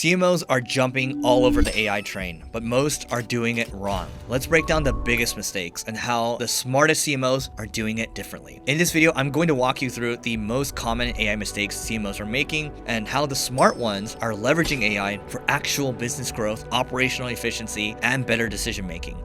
CMOs are jumping all over the AI train, but most are doing it wrong. Let's break down the biggest mistakes and how the smartest CMOs are doing it differently. In this video, I'm going to walk you through the most common AI mistakes CMOs are making and how the smart ones are leveraging AI for actual business growth, operational efficiency, and better decision making.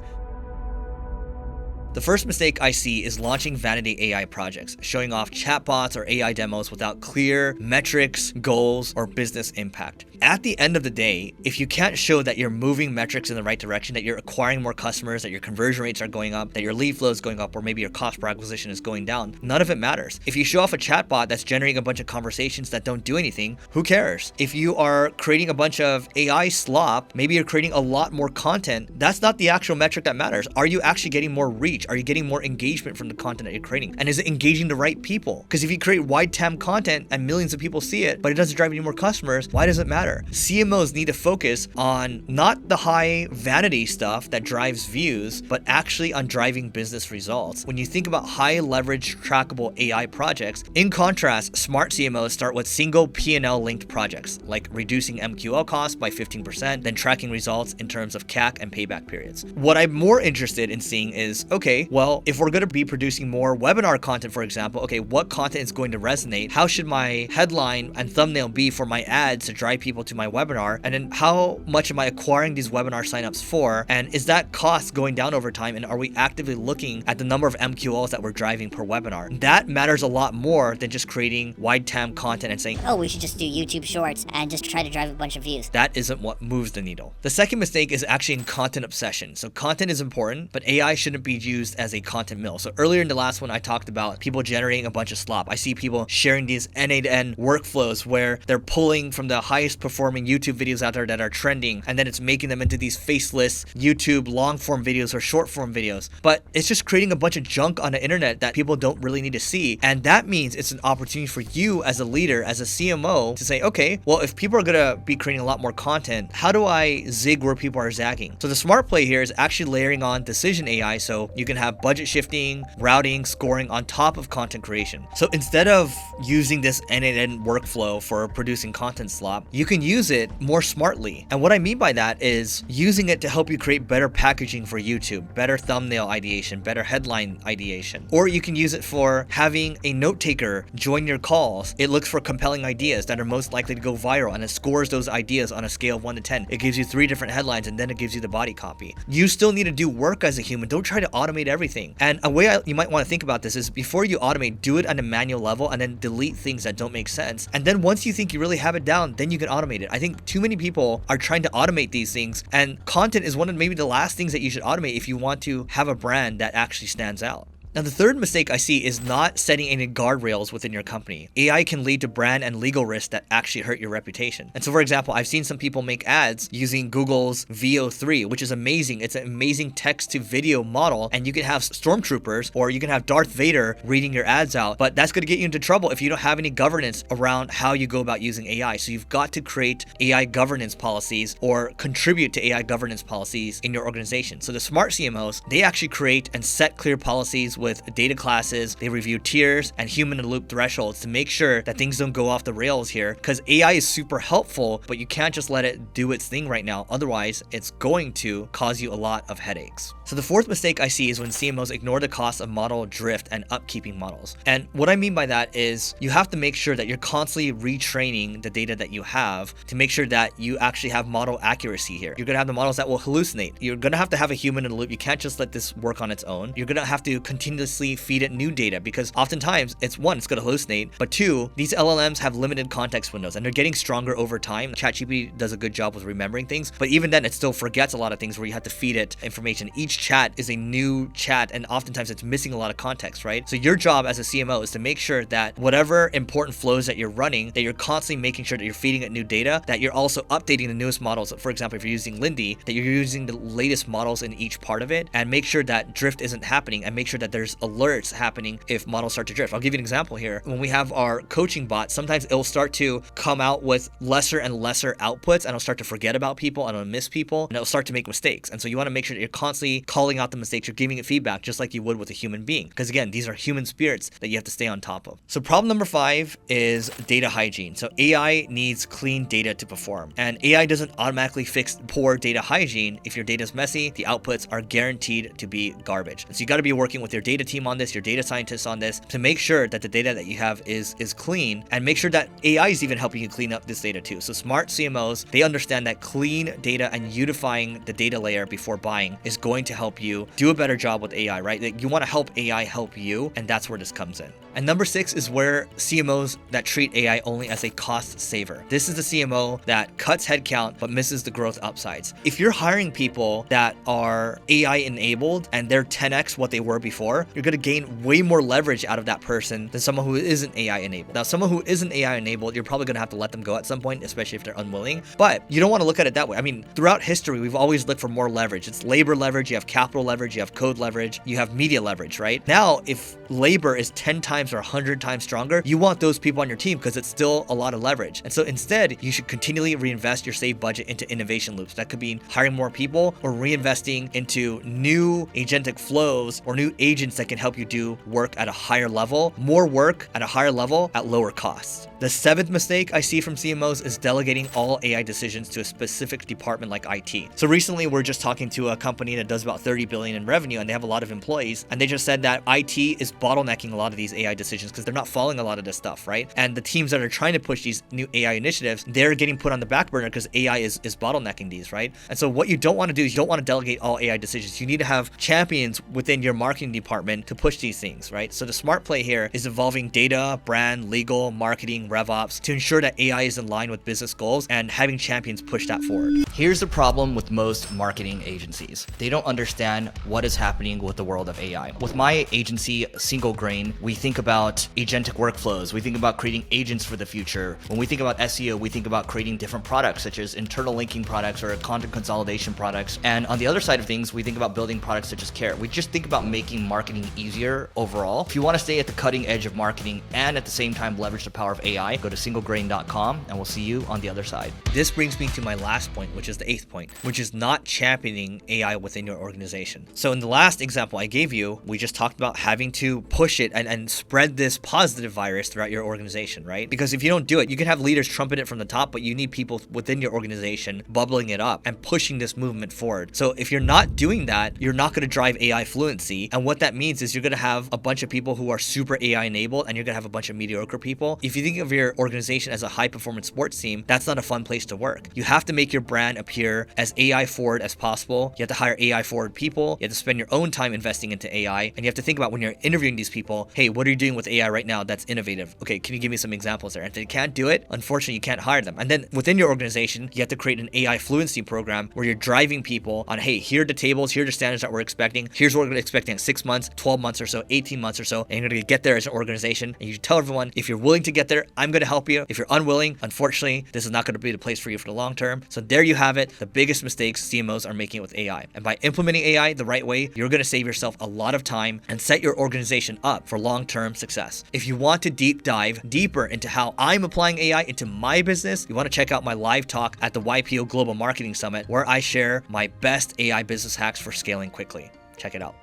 The first mistake I see is launching vanity AI projects, showing off chatbots or AI demos without clear metrics, goals, or business impact. At the end of the day, if you can't show that you're moving metrics in the right direction, that you're acquiring more customers, that your conversion rates are going up, that your lead flow is going up, or maybe your cost per acquisition is going down, none of it matters. If you show off a chatbot that's generating a bunch of conversations that don't do anything, who cares? If you are creating a bunch of AI slop, maybe you're creating a lot more content, that's not the actual metric that matters. Are you actually getting more reach? Are you getting more engagement from the content that you're creating? And is it engaging the right people? Because if you create wide TAM content and millions of people see it, but it doesn't drive any more customers, why does it matter? CMOs need to focus on not the high vanity stuff that drives views, but actually on driving business results. When you think about high leverage trackable AI projects, in contrast, smart CMOs start with single P&L linked projects, like reducing MQL costs by 15%, then tracking results in terms of CAC and payback periods. What I'm more interested in seeing is, okay, well, if we're going to be producing more webinar content, for example, okay, what content is going to resonate? How should my headline and thumbnail be for my ads to drive people to my webinar? And then how much am I acquiring these webinar signups for? And is that cost going down over time? And are we actively looking at the number of MQLs that we're driving per webinar? That matters a lot more than just creating wide TAM content and saying, oh, we should just do YouTube shorts and just try to drive a bunch of views. That isn't what moves the needle. The second mistake is actually in content obsession. So content is important, but AI shouldn't be used as a content mill. So earlier in the last one, I talked about people generating a bunch of slop. I see people sharing these N8N workflows where they're pulling from the highest performing YouTube videos out there that are trending, and then it's making them into these faceless YouTube long form videos or short form videos. But it's just creating a bunch of junk on the internet that people don't really need to see. And that means it's an opportunity for you as a leader, as a CMO, to say, okay, well, if people are gonna be creating a lot more content, how do I zig where people are zagging? So the smart play here is actually layering on decision AI so you can have budget shifting, routing, scoring on top of content creation. So instead of using this N8N workflow for producing content slop, you can use it more smartly. And what I mean by that is using it to help you create better packaging for YouTube, better thumbnail ideation, better headline ideation. Or you can use it for having a note taker join your calls. It looks for compelling ideas that are most likely to go viral, and it scores those ideas on a scale of 1 to 10. It gives you 3 different headlines, and then it gives you the body copy. You still need to do work as a human. Don't try to automate everything. And a way you might want to think about this is before you automate, do it on a manual level and then delete things that don't make sense. And then once you think you really have it down, then you can automate it. I think too many people are trying to automate these things, and content is one of maybe the last things that you should automate if you want to have a brand that actually stands out. Now, the third mistake I see is not setting any guardrails within your company. AI can lead to brand and legal risks that actually hurt your reputation. And so, for example, I've seen some people make ads using Google's VO3, which is amazing. It's an amazing text to video model, and you can have stormtroopers or you can have Darth Vader reading your ads out, but that's going to get you into trouble if you don't have any governance around how you go about using AI. So you've got to create AI governance policies or contribute to AI governance policies in your organization. So the smart CMOs, they actually create and set clear policies with data classes. They review tiers and human-in-the-loop thresholds to make sure that things don't go off the rails here, because AI is super helpful, but you can't just let it do its thing right now. Otherwise, it's going to cause you a lot of headaches. So the fourth mistake I see is when CMOs ignore the cost of model drift and upkeeping models. And what I mean by that is you have to make sure that you're constantly retraining the data that you have to make sure that you actually have model accuracy here. You're going to have the models that will hallucinate. You're going to have a human in the loop. You can't just let this work on its own. You're going to have to continuously feed it new data, because oftentimes it's going to hallucinate, but 2, these LLMs have limited context windows and they're getting stronger over time. ChatGPT does a good job with remembering things, but even then it still forgets a lot of things where you have to feed it information. Each chat is a new chat, and oftentimes it's missing a lot of context, right? So your job as a CMO is to make sure that whatever important flows that you're running, that you're constantly making sure that you're feeding it new data, that you're also updating the newest models. For example, if you're using Lindy, that you're using the latest models in each part of it, and make sure that drift isn't happening, and make sure that there's alerts happening if models start to drift. I'll give you an example here. When we have our coaching bot, sometimes it'll start to come out with lesser and lesser outputs, and it'll start to forget about people, and it'll miss people, and it'll start to make mistakes. And so you want to make sure that you're constantly calling out the mistakes, you're giving it feedback just like you would with a human being. Because again, these are human spirits that you have to stay on top of. So problem number 5 is data hygiene. So AI needs clean data to perform. And AI doesn't automatically fix poor data hygiene. If your data is messy, the outputs are guaranteed to be garbage. And so you got to be working with your data team on this, your data scientists on this, to make sure that the data that you have is clean, and make sure that AI is even helping you clean up this data too. So smart CMOs, they understand that clean data and unifying the data layer before buying is going to help you do a better job with AI, right? Like you want to help AI help you, and that's where this comes in. And number 6 is where CMOs that treat AI only as a cost saver. This is the CMO that cuts headcount but misses the growth upsides. If you're hiring people that are AI enabled and they're 10x what they were before, you're going to gain way more leverage out of that person than someone who isn't AI enabled. Now, someone who isn't AI enabled, you're probably going to have to let them go at some point, especially if they're unwilling. But you don't want to look at it that way. I mean, throughout history, we've always looked for more leverage. It's labor leverage, you have capital leverage, you have code leverage, you have media leverage, right? Now, if labor is 10 times or 100 times stronger, you want those people on your team because it's still a lot of leverage. And so instead, you should continually reinvest your saved budget into innovation loops. That could be hiring more people or reinvesting into new agentic flows or new agents that can help you do work at a higher level, more work at a higher level at lower costs. The 7th mistake I see from CMOs is delegating all AI decisions to a specific department like IT. So recently we're just talking to a company that does about 30 billion in revenue, and they have a lot of employees, and they just said that IT is bottlenecking a lot of these AI decisions because they're not following a lot of this stuff, right? And the teams that are trying to push these new AI initiatives, they're getting put on the back burner because AI is bottlenecking these, right? And so what you don't want to do is you don't want to delegate all AI decisions. You need to have champions within your marketing department to push these things, right? So the smart play here is involving data, brand, legal, marketing, RevOps to ensure that AI is in line with business goals and having champions push that forward. Here's the problem with most marketing agencies. They don't understand what is happening with the world of AI. With my agency, Single Grain, we think about agentic workflows. We think about creating agents for the future. When we think about SEO, we think about creating different products such as internal linking products or content consolidation products. And on the other side of things, we think about building products such as Care. We just think about making marketing easier overall. If you want to stay at the cutting edge of marketing and at the same time leverage the power of AI, go to singlegrain.com and we'll see you on the other side. This brings me to my last point, which is the 8th point, which is not championing AI within your organization. So in the last example I gave you, we just talked about having to push it and spread this positive virus throughout your organization, right? Because if you don't do it, you can have leaders trumpet it from the top, but you need people within your organization bubbling it up and pushing this movement forward. So if you're not doing that, you're not going to drive AI fluency. And what that means is you're going to have a bunch of people who are super AI enabled, and you're going to have a bunch of mediocre people. If you think of your organization as a high performance sports team, that's not a fun place to work. You have to make your brand appear as AI forward as possible. You have to hire AI forward people. You have to spend your own time investing into AI. And you have to think about when you're interviewing these people, hey, what are you doing with AI right now that's innovative? Okay, can you give me some examples there? And if they can't do it, unfortunately, you can't hire them. And then within your organization, you have to create an AI fluency program where you're driving people on, hey, here are the tables, here are the standards that we're expecting. Here's what we're expecting in 6 months, 12 months or so, 18 months or so. And you're going to get there as an organization. And you tell everyone, if you're willing to get there, I'm going to help you. If you're unwilling, unfortunately, this is not going to be the place for you for the long term. So there you have it, the biggest mistakes CMOs are making with AI. And by implementing AI the right way, you're going to save yourself a lot of time and set your organization up for long-term success. If you want to deep dive deeper into how I'm applying AI into my business, you want to check out my live talk at the YPO Global Marketing Summit, where I share my best AI business hacks for scaling quickly. Check it out.